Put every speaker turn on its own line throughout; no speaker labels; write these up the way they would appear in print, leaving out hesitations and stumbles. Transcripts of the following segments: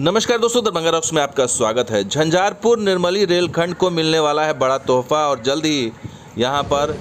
नमस्कार दोस्तों, दरभंगा रॉक्स में आपका स्वागत है। झंझारपुर निर्मली रेलखंड को मिलने वाला है बड़ा तोहफा और जल्द ही यहां पर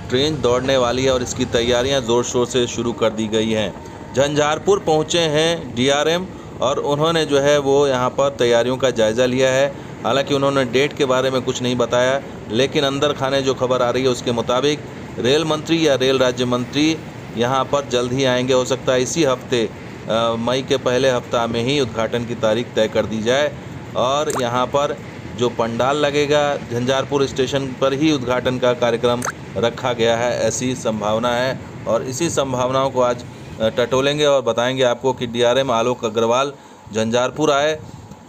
ट्रेन दौड़ने वाली है और इसकी तैयारियां ज़ोर शोर से शुरू कर दी गई हैं। झंझारपुर पहुंचे हैं डीआरएम और उन्होंने जो है वो यहां पर तैयारियों का जायज़ा लिया है। हालांकि उन्होंने डेट के बारे में कुछ नहीं बताया, लेकिन अंदर खाने जो खबर आ रही है उसके मुताबिक रेल मंत्री या रेल राज्य मंत्री यहाँ पर जल्द ही आएंगे। हो सकता है इसी हफ्ते मई के पहले हफ्ता में ही उद्घाटन की तारीख तय कर दी जाए और यहाँ पर जो पंडाल लगेगा झंझारपुर स्टेशन पर ही उद्घाटन का कार्यक्रम रखा गया है, ऐसी संभावना है। और इसी संभावनाओं को आज टटोलेंगे और बताएंगे आपको कि डीआरएम आलोक अग्रवाल झंझारपुर आए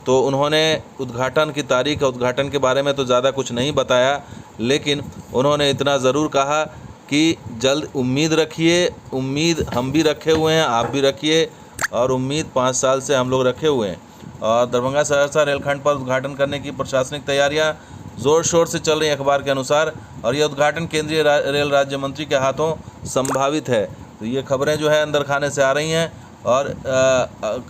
तो उन्होंने उद्घाटन की तारीख और उद्घाटन के बारे में तो ज़्यादा कुछ नहीं बताया, लेकिन उन्होंने इतना ज़रूर कहा कि जल्द उम्मीद रखिए। उम्मीद हम भी रखे हुए हैं, आप भी रखिए और उम्मीद 5 साल से हम लोग रखे हुए हैं। और दरभंगा सहरसा रेलखंड पर उद्घाटन करने की प्रशासनिक तैयारियां ज़ोर शोर से चल रही हैं अखबार के अनुसार, और यह उद्घाटन केंद्रीय रेल राज्य मंत्री के हाथों संभावित है। तो ये खबरें जो है अंदर खाने से आ रही हैं और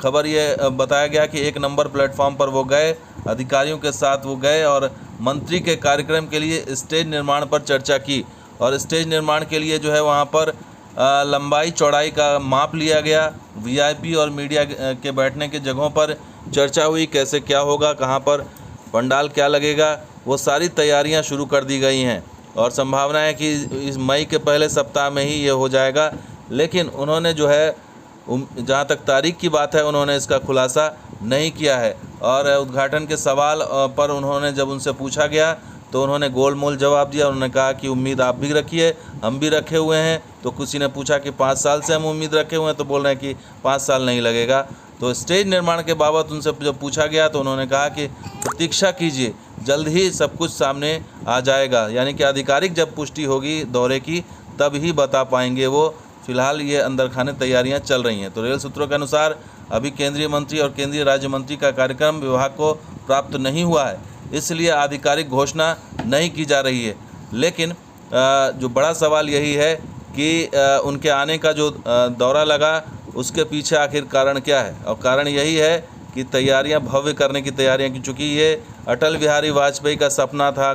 खबर ये बताया गया कि 1 नंबर प्लेटफॉर्म पर वो गए, अधिकारियों के साथ वो गए और मंत्री के कार्यक्रम के लिए स्टेज निर्माण पर चर्चा की। और स्टेज निर्माण के लिए जो है वहाँ पर लंबाई चौड़ाई का माप लिया गया। वीआईपी और मीडिया के बैठने के जगहों पर चर्चा हुई, कैसे क्या होगा, कहाँ पर पंडाल क्या लगेगा, वो सारी तैयारियां शुरू कर दी गई हैं और संभावना है कि इस मई के पहले सप्ताह में ही ये हो जाएगा। लेकिन उन्होंने जो है जहाँ तक तारीख की बात है उन्होंने इसका खुलासा नहीं किया है। और उद्घाटन के सवाल पर उन्होंने जब उनसे पूछा गया तो उन्होंने गोलमोल जवाब दिया। उन्होंने कहा कि उम्मीद आप भी रखिए, हम भी रखे हुए हैं। तो किसी ने पूछा कि 5 साल से हम उम्मीद रखे हुए हैं, तो बोल रहे हैं कि 5 साल नहीं लगेगा। तो स्टेज निर्माण के बाबत उनसे जब पूछा गया तो उन्होंने कहा कि प्रतीक्षा कीजिए, जल्द ही सब कुछ सामने आ जाएगा। यानी कि आधिकारिक जब पुष्टि होगी दौरे की तब ही बता पाएंगे वो। फिलहाल ये अंदर खाने तैयारियां चल रही हैं। तो रेल सूत्रों के अनुसार अभी केंद्रीय मंत्री और केंद्रीय राज्य मंत्री का कार्यक्रम विभाग को प्राप्त नहीं हुआ है, इसलिए आधिकारिक घोषणा नहीं की जा रही है। लेकिन जो बड़ा सवाल यही है कि उनके आने का जो दौरा लगा उसके पीछे आखिर कारण क्या है। और कारण यही है कि तैयारियां भव्य करने की तैयारियां की, चूँकि ये अटल बिहारी वाजपेयी का सपना था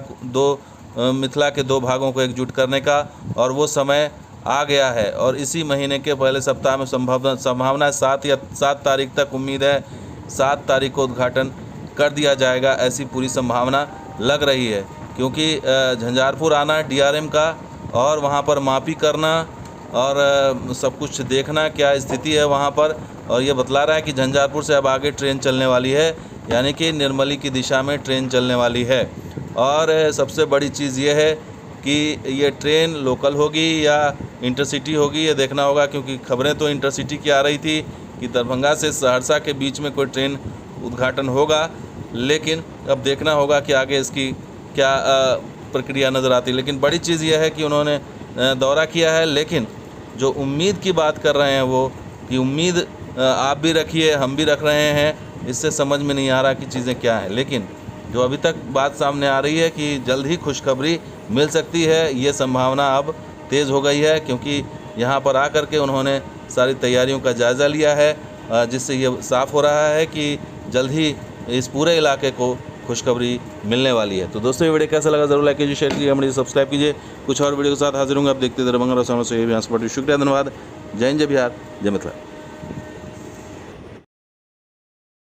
मिथिला के 2 भागों को एकजुट करने का, और वो समय आ गया है। और इसी महीने के पहले सप्ताह में संभावना 7 तारीख तक उम्मीद है 7 तारीख को उद्घाटन कर दिया जाएगा, ऐसी पूरी संभावना लग रही है। क्योंकि झंझारपुर आना डीआरएम का और वहाँ पर मापी करना और सब कुछ देखना क्या स्थिति है वहाँ पर, और ये बतला रहा है कि झंझारपुर से अब आगे ट्रेन चलने वाली है, यानी कि निर्मली की दिशा में ट्रेन चलने वाली है। और सबसे बड़ी चीज़ ये है कि ये ट्रेन लोकल होगी या इंटरसिटी होगी, ये देखना होगा। क्योंकि खबरें तो इंटरसिटी की आ रही थी कि दरभंगा से सहरसा के बीच में कोई ट्रेन उद्घाटन होगा, लेकिन अब देखना होगा कि आगे इसकी क्या प्रक्रिया नज़र आती है। लेकिन बड़ी चीज़ यह है कि उन्होंने दौरा किया है, लेकिन जो उम्मीद की बात कर रहे हैं वो कि उम्मीद आप भी रखिए, हम भी रख रहे हैं, इससे समझ में नहीं आ रहा कि चीज़ें क्या हैं। लेकिन जो अभी तक बात सामने आ रही है कि जल्द ही खुशखबरी मिल सकती है, ये संभावना अब तेज़ हो गई है। क्योंकि यहाँ पर आकर के उन्होंने सारी तैयारियों का जायज़ा लिया है, जिससे ये साफ़ हो रहा है कि जल्द ही इस पूरे इलाके को खुशखबरी मिलने वाली है। तो दोस्तों ये वीडियो कैसा लगा ज़रूर लाइक कीजिए, शेयर कीजिए, हमारे सब्सक्राइब कीजिए। कुछ और वीडियो के साथ हाजिर होंगे, आप देखते दरभंगा रॉक्स। शुक्रिया, धन्यवाद। जय हिंद, जय बिहार, जय मिथिला।